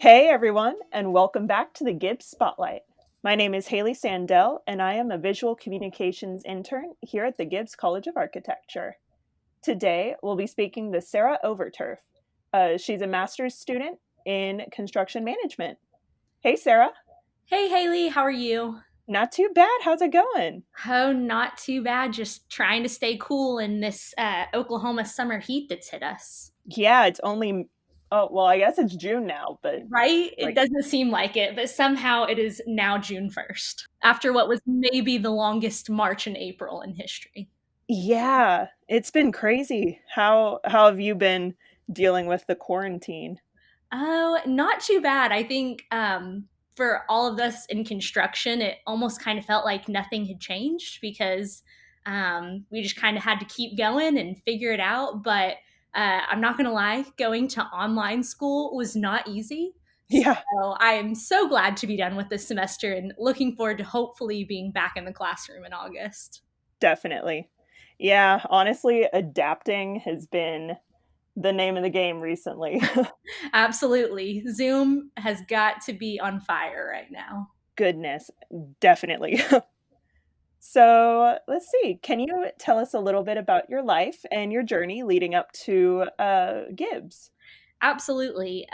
Hey everyone, and welcome back to the Gibbs Spotlight. My name is Haley Sandell, and I am a visual communications intern here at the Gibbs College of Architecture. Today, we'll be speaking to Sara Overturff. She's a master's student in construction management. Hey Sarah, Hey Haley, how are you? not too bad. How's it going? Oh, not too bad. Just trying to stay cool in this Oklahoma summer heat that's hit us. Yeah, it's only, oh, well, I guess it's June now, but Right? It like, doesn't seem like it, but somehow it is now June 1st, after what was maybe the longest March and April in history. yeah, it's been crazy. How have you been dealing with the quarantine? Oh, not too bad. I think for all of us in construction, it almost kind of felt like nothing had changed because we just kind of had to keep going and figure it out. But I'm not going to lie, going to online school was not easy. Yeah. So I am so glad to be done with this semester and looking forward to hopefully being back in the classroom in August. Definitely. Yeah, honestly, adapting has been the name of the game recently. Absolutely. Zoom has got to be on fire right now. Goodness, definitely. So let's see. Can you tell us a little bit about your life and your journey leading up to Gibbs? Absolutely.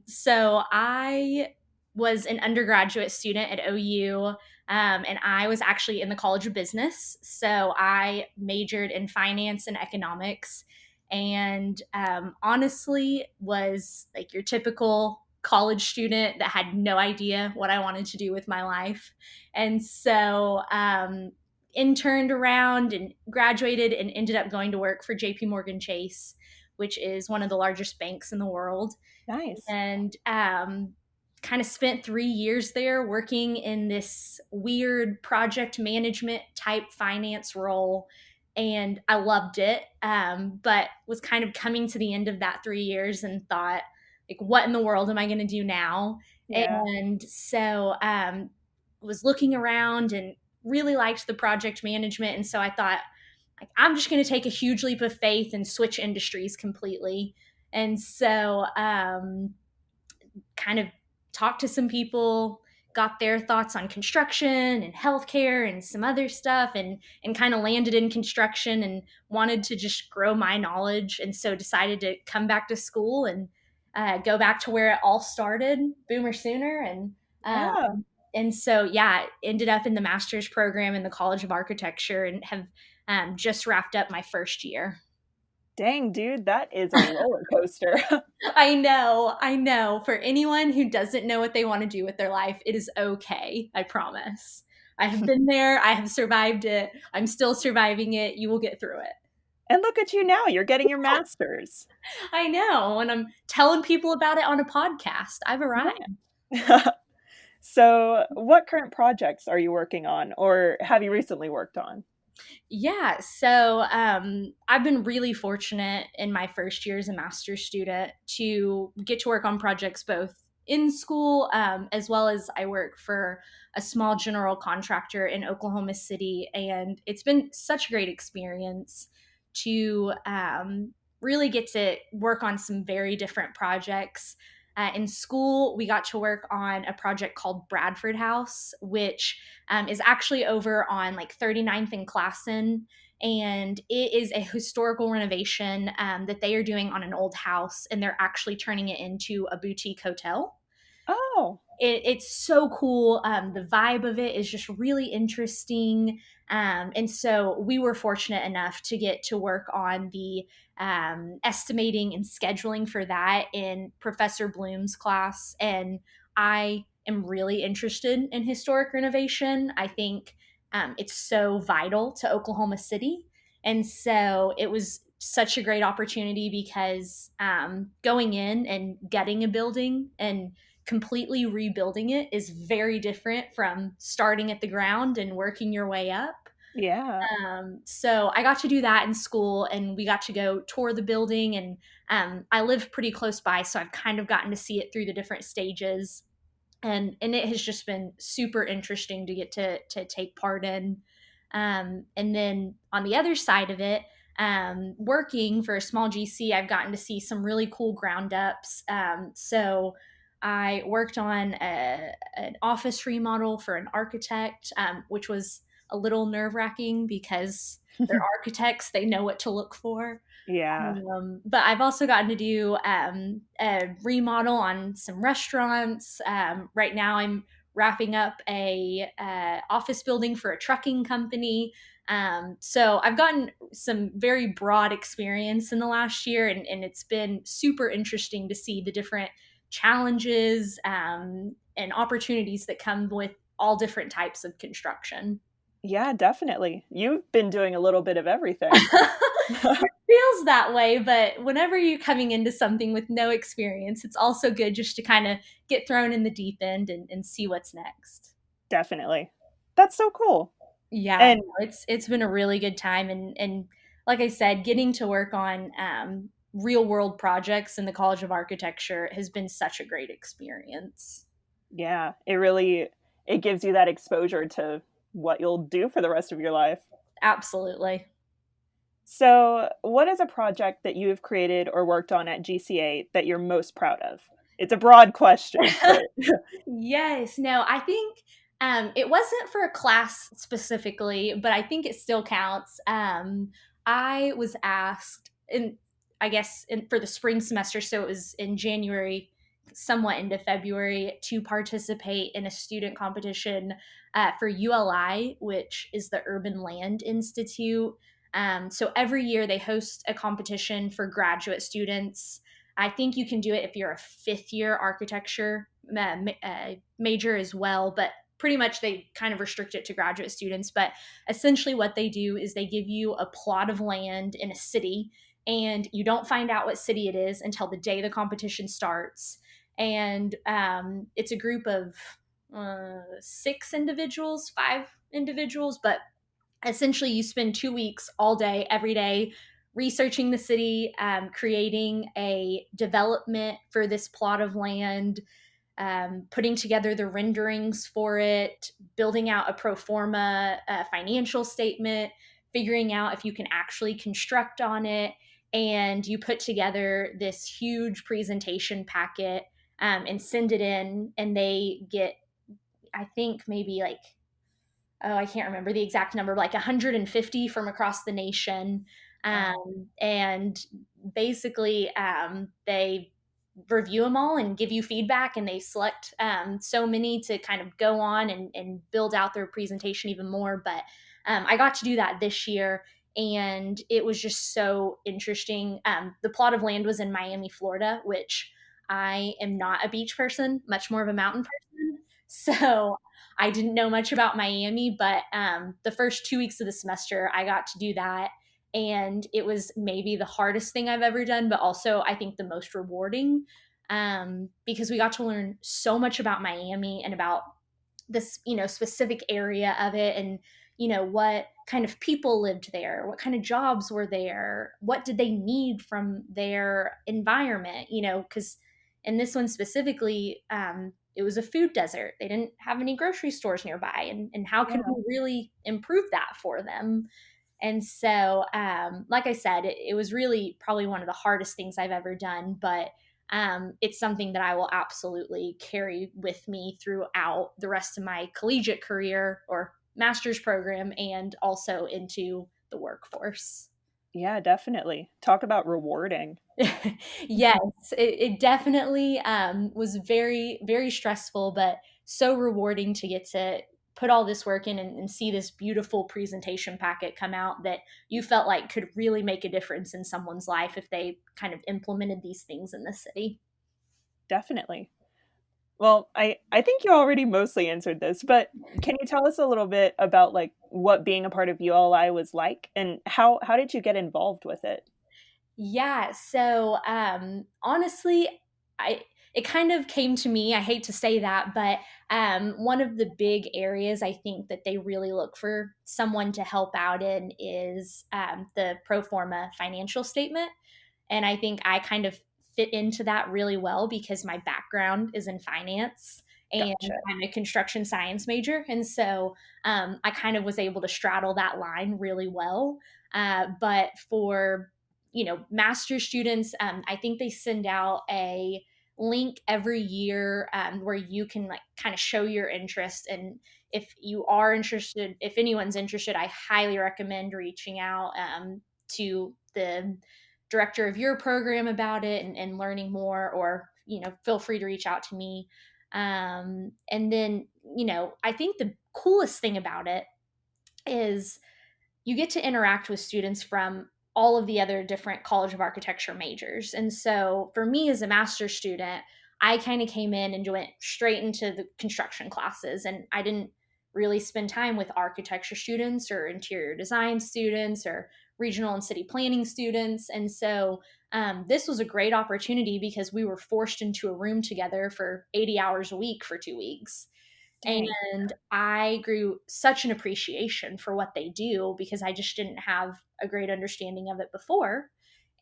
So I was an undergraduate student at OU, and I was actually in the College of Business. So I majored in finance and economics, and honestly, was like your typical college student that had no idea what I wanted to do with my life, and so. Interned around and graduated and ended up going to work for JP Morgan Chase, which is one of the largest banks in the world. Nice. And kind of spent 3 years there working in this weird project management type finance role. And I loved it, but was kind of coming to the end of that 3 years and thought, like, what in the world am I going to do now? Yeah. And so was looking around and really liked the project management. And so I thought, like, I'm just going to take a huge leap of faith and switch industries completely. And so, kind of talked to some people, got their thoughts on construction and healthcare and some other stuff, and kind of landed in construction and wanted to just grow my knowledge. And so decided to come back to school and go back to where it all started, Boomer Sooner, Yeah. and so yeah, ended up in the master's program in the College of Architecture and have just wrapped up my first year. Dang, dude, that is a roller coaster. I know. For anyone who doesn't know what they want to do with their life, it is okay. I promise. I have been there. I have survived it. I'm still surviving it. You will get through it. And look at you now. You're getting your master's. I know. And I'm telling people about it on a podcast. I've arrived. Yeah. So, what current projects are you working on or have you recently worked on? Yeah, so I've been really fortunate in my first year as a master's student to get to work on projects both in school, as well as I work for a small general contractor in Oklahoma City. And it's been such a great experience to really get to work on some very different projects. In school, we got to work on a project called Bradford House, which is actually over on like 39th and Classen. And it is a historical renovation that they are doing on an old house, and they're actually turning it into a boutique hotel. Oh, It's so cool. The vibe of it is just really interesting. And so we were fortunate enough to get to work on the estimating and scheduling for that in Professor Bloom's class. And I am really interested in historic renovation. I think it's so vital to Oklahoma City. And so it was such a great opportunity because going in and getting a building and completely rebuilding it is very different from starting at the ground and working your way up. yeah. So I got to do that in school, and we got to go tour the building. And I live pretty close by, so I've kind of gotten to see it through the different stages. And it has just been super interesting to get to take part in. And then on the other side of it, working for a small GC, I've gotten to see some really cool ground ups. So I worked on an office remodel for an architect, which was a little nerve wracking because they're architects, they know what to look for. Yeah. But I've also gotten to do a remodel on some restaurants. Right now, I'm wrapping up a office building for a trucking company. So I've gotten some very broad experience in the last year, and it's been super interesting to see the different challenges and opportunities that come with all different types of construction. Yeah, definitely. You've been doing a little bit of everything. It feels that way, but whenever you're coming into something with no experience, it's also good just to kind of get thrown in the deep end and see what's next. Definitely. That's so cool. Yeah, And no, it's been a really good time, and like I said, getting to work on real world projects in the College of Architecture has been such a great experience. yeah, it gives you that exposure to what you'll do for the rest of your life. Absolutely. So, what is a project that you've created or worked on at GCA that you're most proud of? It's a broad question, but Yes. No, I think it wasn't for a class specifically, but I think it still counts. I was asked in, I guess, for the spring semester, so it was in January, somewhat into February, to participate in a student competition for ULI, which is the Urban Land Institute. So every year they host a competition for graduate students. I think you can do it if you're a fifth year architecture major as well, but pretty much they kind of restrict it to graduate students. But essentially, what they do is they give you a plot of land in a city, and you don't find out what city it is until the day the competition starts. And it's a group of six individuals, five individuals, but essentially you spend 2 weeks all day every day researching the city, creating a development for this plot of land, putting together the renderings for it, building out a pro forma financial statement, figuring out if you can actually construct on it, and you put together this huge presentation packet and send it in, and they get, I think, maybe like, oh, I can't remember the exact number, but like 150 from across the nation. wow. And basically, they review them all and give you feedback, and they select so many to kind of go on and build out their presentation even more. But I got to do that this year, and it was just so interesting. The plot of land was in Miami, Florida, which I am not a beach person, much more of a mountain person. So I didn't know much about Miami, but the first 2 weeks of the semester, I got to do that. And it was maybe the hardest thing I've ever done, but also I think the most rewarding, because we got to learn so much about Miami and about this, specific area of it, and what kind of people lived there, what kind of jobs were there, what did they need from their environment, because in this one specifically, it was a food desert. They didn't have any grocery stores nearby, and how can Yeah, we really improve that for them? And so, like I said, it was really probably one of the hardest things I've ever done, but it's something that I will absolutely carry with me throughout the rest of my collegiate career or master's program, and also into the workforce. yeah, definitely. Talk about rewarding. Yes, it definitely was very, very stressful, but so rewarding to get to put all this work in and see this beautiful presentation packet come out that you felt like could really make a difference in someone's life if they kind of implemented these things in the city. Definitely. Well, I think you already mostly answered this, but can you tell us a little bit about like what being a part of ULI was like and how did you get involved with it? Yeah, so honestly, I it kind of came to me. I hate to say that, but one of the big areas I think that they really look for someone to help out in is the pro forma financial statement. And I think I kind of fit into that really well because my background is in finance and Gotcha. I'm a construction science major. And so I kind of was able to straddle that line really well. But for master students, I think they send out a link every year where you can like kind of show your interest. And if you are interested, if anyone's interested, I highly recommend reaching out to the director of your program about it and learning more, or feel free to reach out to me. And then I think the coolest thing about it is you get to interact with students from all of the other different College of Architecture majors. And so for me as a master's student, I kind of came in and went straight into the construction classes, and I didn't really spend time with architecture students or interior design students or regional and city planning students. And so this was a great opportunity because we were forced into a room together for 80 hours a week for 2 weeks. Dang. And I grew such an appreciation for what they do because I just didn't have a great understanding of it before.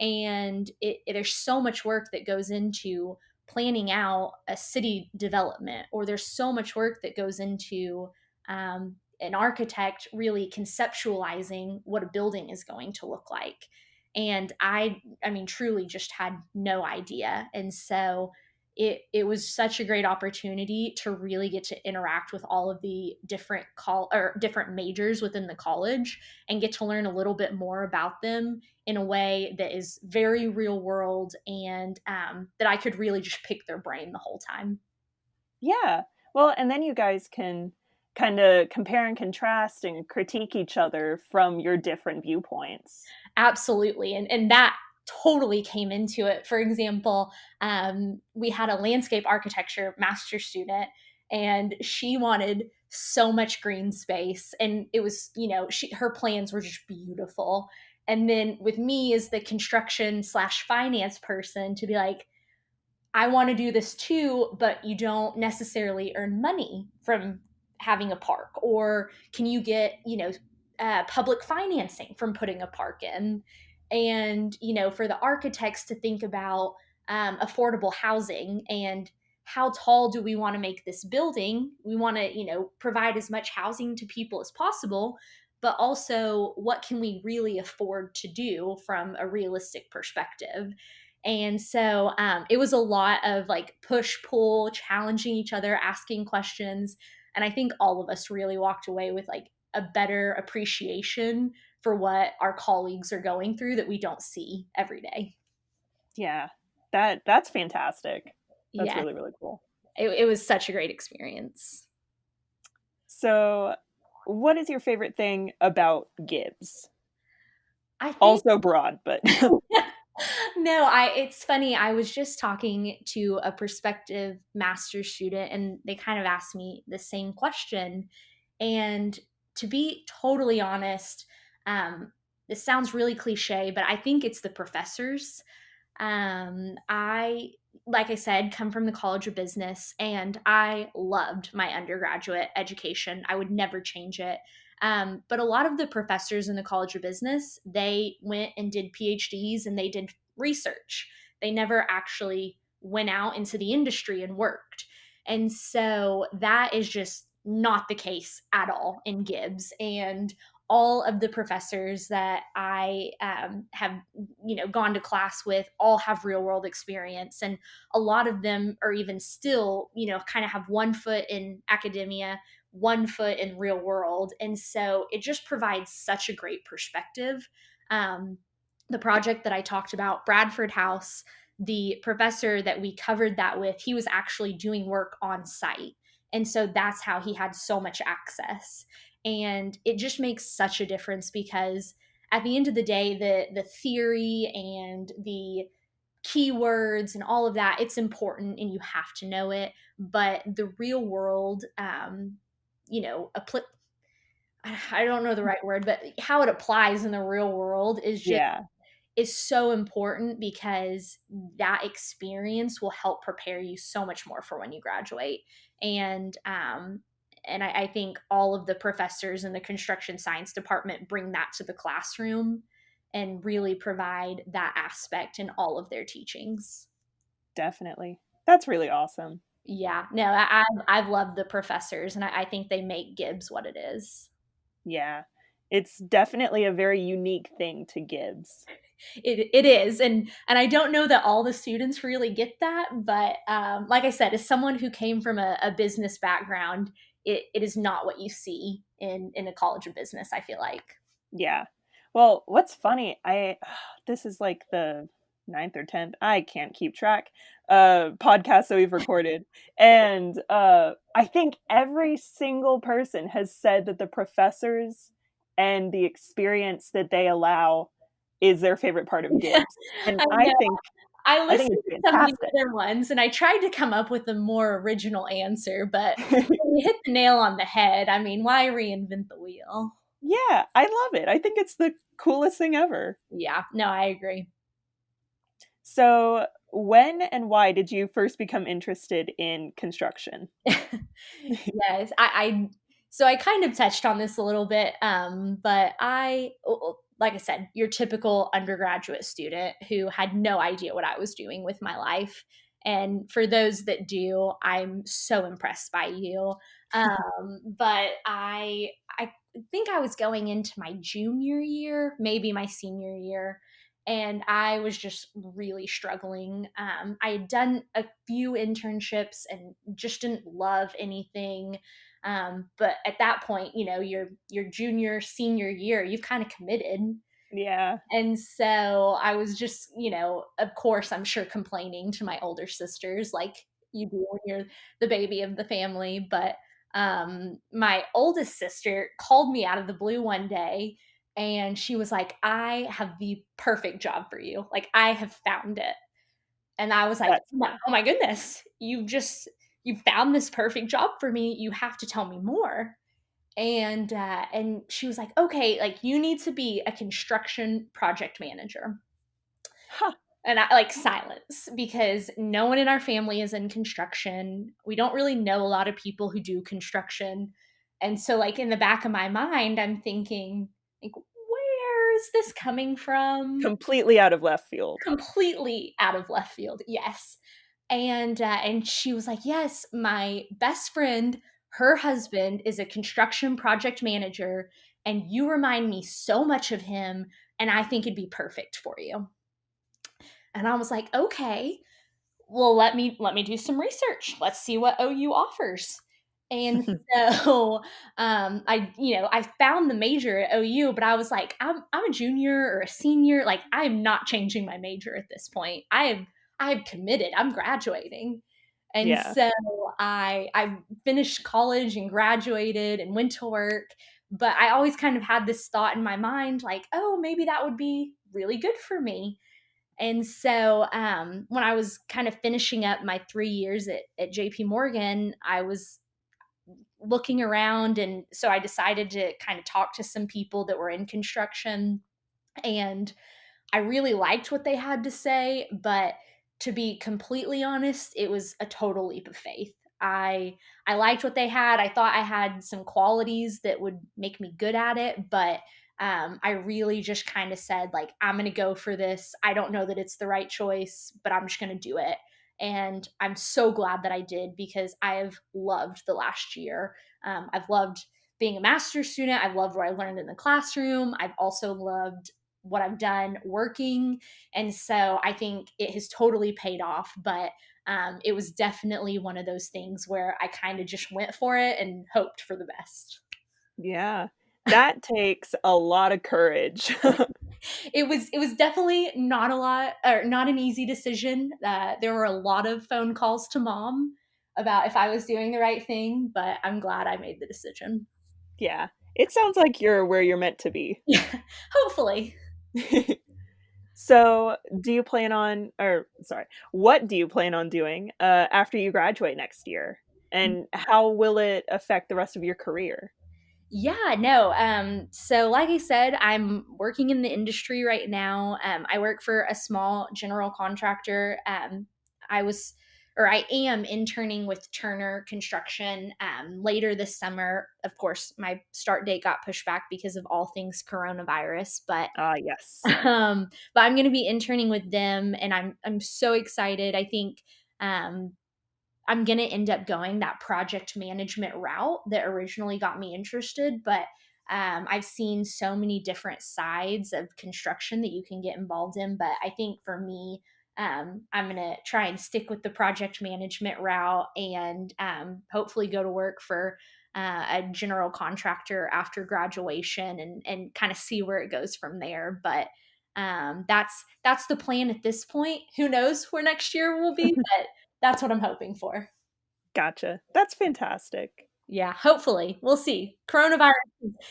And there's so much work that goes into planning out a city development, or there's so much work that goes into an architect really conceptualizing what a building is going to look like. And I mean, truly just had no idea. And so it was such a great opportunity to really get to interact with all of the different majors within the college and get to learn a little bit more about them in a way that is very real world, and that I could really just pick their brain the whole time. Yeah. Well, and then you guys can kind of compare and contrast and critique each other from your different viewpoints. Absolutely. And that totally came into it. For example, we had a landscape architecture master student, and she wanted so much green space. And it was, her plans were just beautiful. And then with me as the construction slash finance person to be like, I want to do this too, but you don't necessarily earn money from having a park. Or can you get, public financing from putting a park in? And, for the architects to think about affordable housing and how tall do we want to make this building? We want to, provide as much housing to people as possible, but also what can we really afford to do from a realistic perspective? And so it was a lot of like push pull, challenging each other, asking questions. And I think all of us really walked away with like a better appreciation for what our colleagues are going through that we don't see every day. Yeah. That's fantastic. That's Yeah, really, really cool. it was such a great experience. So, what is your favorite thing about Gibbs? I think Also broad, but no, it's funny. I was just talking to a prospective master's student, and they kind of asked me the same question. And to be totally honest, um, this sounds really cliche, but I think it's the professors. I, like I said, come from the College of Business, and I loved my undergraduate education. I would never change it. But a lot of the professors in the College of Business, they went and did PhDs and they did research. They never actually went out into the industry and worked. And so that is just not the case at all in Gibbs. And all of the professors that I have, gone to class with all have real world experience, and a lot of them are even still, kind of have one foot in academia, one foot in real world, and so it just provides such a great perspective. Um, the project that I talked about, Bradford House, the professor that we covered that with, he was actually doing work on site. And so that's how he had so much access. And it just makes such a difference because at the end of the day, the theory and the keywords and all of that, it's important and you have to know it. But the real world, you know, appli- I don't know the right word, but how it applies in the real world yeah, is so important because that experience will help prepare you so much more for when you graduate. And I think all of the professors in the construction science department bring that to the classroom and really provide that aspect in all of their teachings. definitely. That's really awesome. Yeah, no, I've loved the professors, and I think they make Gibbs what it is. Yeah. It's definitely a very unique thing to Gibbs. It is, and I don't know that all the students really get that, but like I said, as someone who came from a business background, it is not what you see in a college of business, I feel like. Yeah. Well, what's funny, this is like the ninth or 10th, I can't keep track, podcast that we've recorded. And I think every single person has said that the professors and the experience that they allow is their favorite part of Gibbs. And I know. I I think listened to it's some of the fantastic. other ones and I tried to come up with a more original answer, but you hit the nail on the head. I mean, why reinvent the wheel? Yeah, I love it. I think it's the coolest thing ever. Yeah, no, I agree. So, when and why did you first become interested in construction? Yes, so I kind of touched on this a little bit, but like I said, your typical undergraduate student who had no idea what I was doing with my life. And for those that do, I'm so impressed by you. But I think I was going into my junior year, maybe my senior year, and I was just really struggling. I had done a few internships and just didn't love anything. But at that point, you know, your junior, senior year, you've kind of committed. Yeah. And so I was just, you know, of course, I'm sure complaining to my older sisters like you do when you're the baby of the family. But my oldest sister called me out of the blue one day and she was like, I have the perfect job for you. Like, I have found it. And I was like, That's oh my goodness, you found this perfect job for me. You have to tell me more. And she was like, okay, like you need to be a construction project manager. huh. And I like silence because no one in our family is in construction. We don't really know a lot of people who do construction. And so like in the back of my mind, I'm thinking, like, where is this coming from? Completely out of left field. Completely out of left field. Yes. And she was like, "Yes, my best friend, her husband is a construction project manager and you remind me so much of him and I think it'd be perfect for you." And I was like, "Okay, well let me do some research. Let's see what OU offers." And so I found the major at OU, but I was like, I'm a junior or a senior. Like, I'm not changing my major at this point. I have committed. I'm graduating. And Yeah. so I finished college and graduated and went to work. But I always kind of had this thought in my mind, like, oh, maybe that would be really good for me. And so when I was kind of finishing up my 3 years at JP Morgan, I was looking around. And so I decided to kind of talk to some people that were in construction. And I really liked what they had to say. But to be completely honest, it was a total leap of faith. I liked what they had. I thought I had some qualities that would make me good at it, but I really just kind of said, like, I'm going to go for this. I don't know that it's the right choice, but I'm just going to do it. And I'm so glad that I did because I've loved the last year. I've loved being a master's student. I've loved what I learned in the classroom. I've also loved what I've done working. And so I think it has totally paid off. But it was definitely one of those things where I kind of just went for it and hoped for the best. Yeah. That takes a lot of courage. It was definitely not a lot or not an easy decision. There were a lot of phone calls to mom about if I was doing the right thing, but I'm glad I made the decision. Yeah. It sounds like you're where you're meant to be. Yeah, hopefully. So, do you plan on, or sorry, what do you plan on doing after you graduate next year? And how will it affect the rest of your career? Yeah, no. So like I said, I'm working in the industry right now. I work for a small general contractor. I was or I am interning with Turner Construction later this summer. Of course, my start date got pushed back because of all things coronavirus, but Ah, yes. but I'm going to be interning with them, and I'm so excited. I think um, I'm going to end up going that project management route that originally got me interested. But I've seen so many different sides of construction that you can get involved in. But I think for me, I'm going to try and stick with the project management route and hopefully go to work for a general contractor after graduation and kind of see where it goes from there. But that's the plan at this point. Who knows where next year will be, but that's what I'm hoping for. Gotcha. That's fantastic. Yeah, hopefully. We'll see. Coronavirus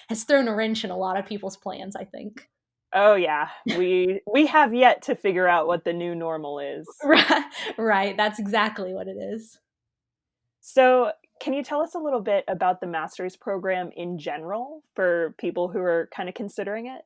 has thrown a wrench in a lot of people's plans, I think. Oh yeah, we have yet to figure out what the new normal is. Right, right. That's exactly what it is. So, can you tell us a little bit about the master's program in general for people who are kind of considering it?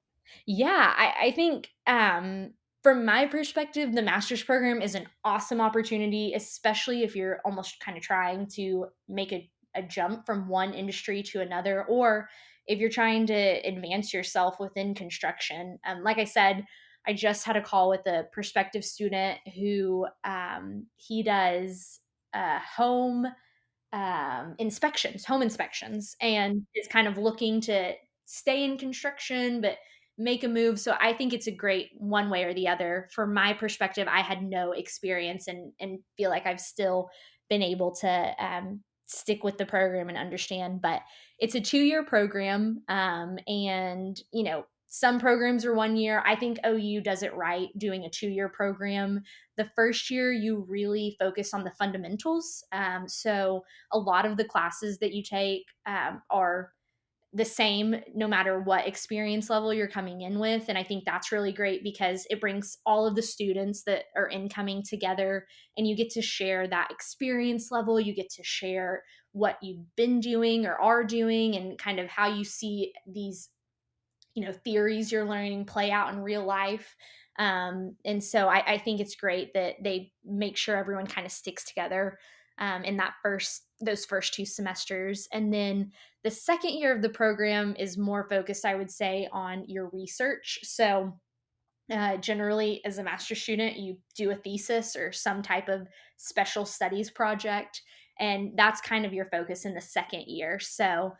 Yeah, I think from my perspective, the master's program is an awesome opportunity, especially if you're almost kind of trying to make a jump from one industry to another, or if you're trying to advance yourself within construction. Like I said, I just had a call with a prospective student who he does home inspections, and is kind of looking to stay in construction, but make a move. So I think it's a great one way or the other. From my perspective, I had no experience and feel like I've still been able to stick with the program and understand. But it's a 2 year program. And, some programs are 1 year. I think OU does it right doing a 2 year program. The first year, you really focus on the fundamentals. So a lot of the classes that you take are the same no matter what experience level you're coming in with. And I think that's really great because it brings all of the students that are incoming together, and you get to share that experience level. You get to share what you've been doing or are doing, and kind of how you see these theories you're learning play out in real life. And so I think it's great that they make sure everyone kind of sticks together in those first 2 semesters. And then the second year of the program is more focused, I would say, on your research. So generally, as a master's student, you do a thesis or some type of special studies project, and that's kind of your focus in the second year. So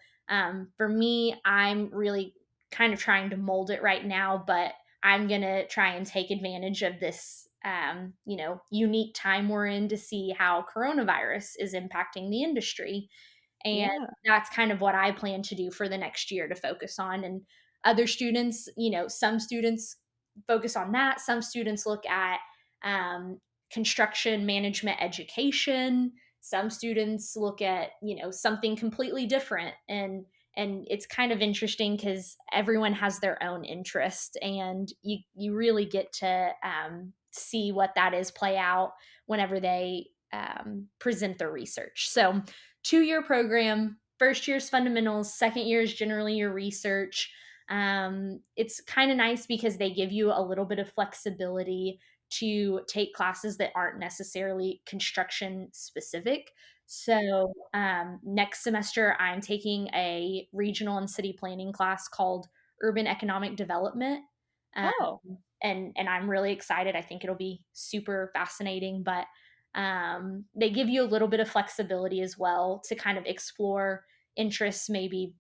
for me, I'm really kind of trying to mold it right now, but I'm going to try and take advantage of this unique time we're in to see how coronavirus is impacting the industry. And Yeah. that's kind of what I plan to do for the next year to focus on. And other students, some students focus on that. Some students look at um, construction management education. Some students look at, something completely different. And it's kind of interesting because everyone has their own interest, and you really get to see what that is play out whenever they present their research. So 2 year program. First year's fundamentals, second year is generally your research. It's kind of nice because they give you a little bit of flexibility to take classes that aren't necessarily construction specific. So next semester, I'm taking a regional and city planning class called Urban Economic Development. Um, Oh, and I'm really excited. I think it'll be super fascinating. But they give you a little bit of flexibility as well to kind of explore interests maybe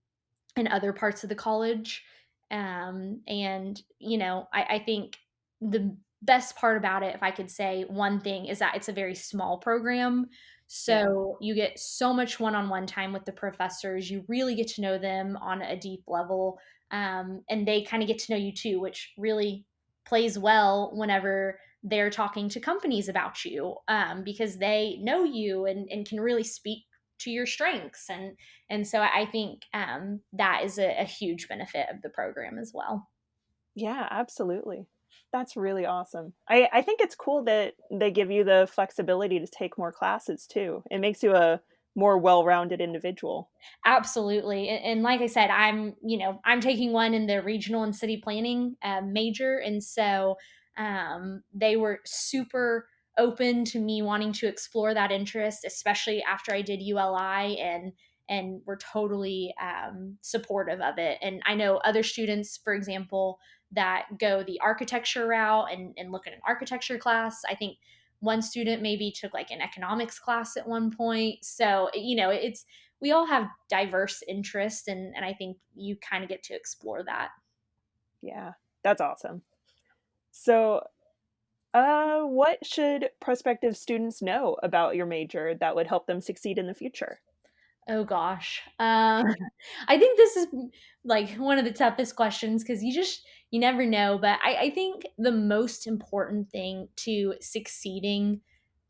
in other parts of the college. And, I think the best part about it, if I could say one thing, is that it's a very small program. yeah. So you get so much one on one time with the professors. You really get to know them on a deep level. And they kind of get to know you too, which really plays well whenever they're talking to companies about you, because they know you and can really speak to your strengths. And so I think that is a huge benefit of the program as well. Yeah, absolutely. That's really awesome. I think it's cool that they give you the flexibility to take more classes too. It makes you a more well-rounded individual. Absolutely. And like I said, I'm taking one in the regional and city planning major. And so they were super open to me wanting to explore that interest, especially after I did ULI, and were totally supportive of it. And I know other students, for example, that go the architecture route and look at an architecture class. I think one student maybe took like an economics class at one point. So, it's we all have diverse interests, and I think you kind of get to explore that. Yeah, that's awesome. So, what should prospective students know about your major that would help them succeed in the future? Oh gosh. I think this is like one of the toughest questions because you never know. But I think the most important thing to succeeding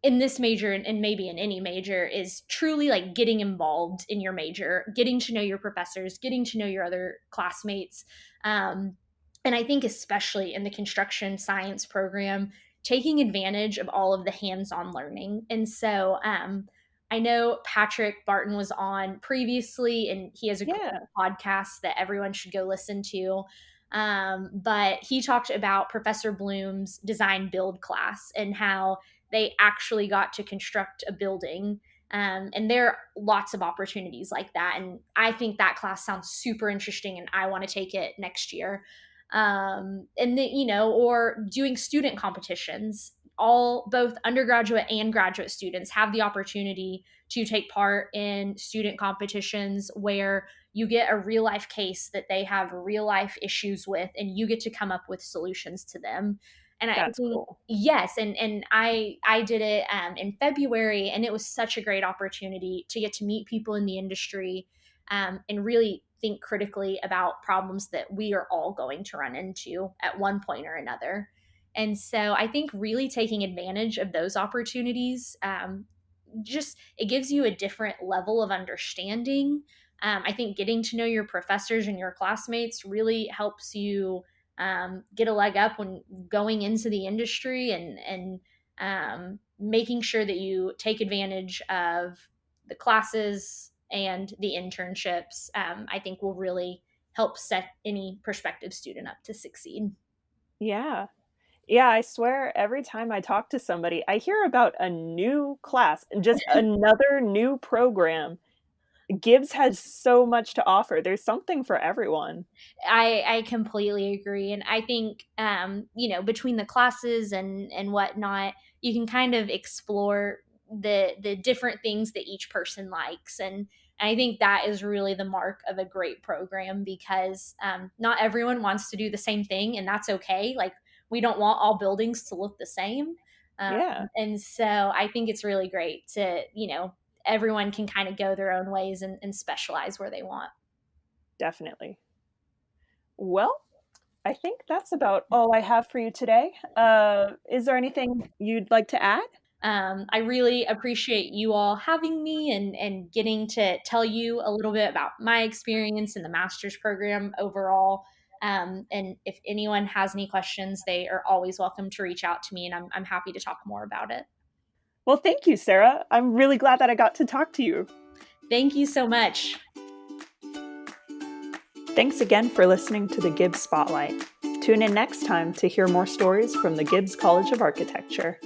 in this major and maybe in any major is truly like getting involved in your major, getting to know your professors, getting to know your other classmates. Um, and I think especially in the construction science program, taking advantage of all of the hands-on learning. And so I know Patrick Barton was on previously, and he has a great Yeah, podcast that everyone should go listen to. But he talked about Professor Bloom's design build class and how they actually got to construct a building. And there are lots of opportunities like that. And I think that class sounds super interesting, and I want to take it next year. And then, or doing student competitions. All both undergraduate and graduate students have the opportunity to take part in student competitions where you get a real life case that they have real life issues with, and you get to come up with solutions to them. And I that's think cool. yes, and I did it in February, and it was such a great opportunity to get to meet people in the industry, and really think critically about problems that we are all going to run into at one point or another. And so I think really taking advantage of those opportunities, just it gives you a different level of understanding. I think getting to know your professors and your classmates really helps you get a leg up when going into the industry, and making sure that you take advantage of the classes and the internships. I think will really help set any prospective student up to succeed. Yeah. Yeah, I swear every time I talk to somebody, I hear about a new class and just another new program. Gibbs has so much to offer. There's something for everyone. I completely agree, and I think between the classes and whatnot, you can kind of explore the different things that each person likes, and I think that is really the mark of a great program because not everyone wants to do the same thing, and that's okay. Like we don't want all buildings to look the same, um, Yeah, and so I think it's really great to everyone can kind of go their own ways and specialize where they want. definitely. Well, I think that's about all I have for you today. Is there anything you'd like to add? I really appreciate you all having me and getting to tell you a little bit about my experience in the master's program overall. And if anyone has any questions, they are always welcome to reach out to me, and I'm happy to talk more about it. Well, thank you, Sarah. I'm really glad that I got to talk to you. Thank you so much. Thanks again for listening to the Gibbs Spotlight. Tune in next time to hear more stories from the Gibbs College of Architecture.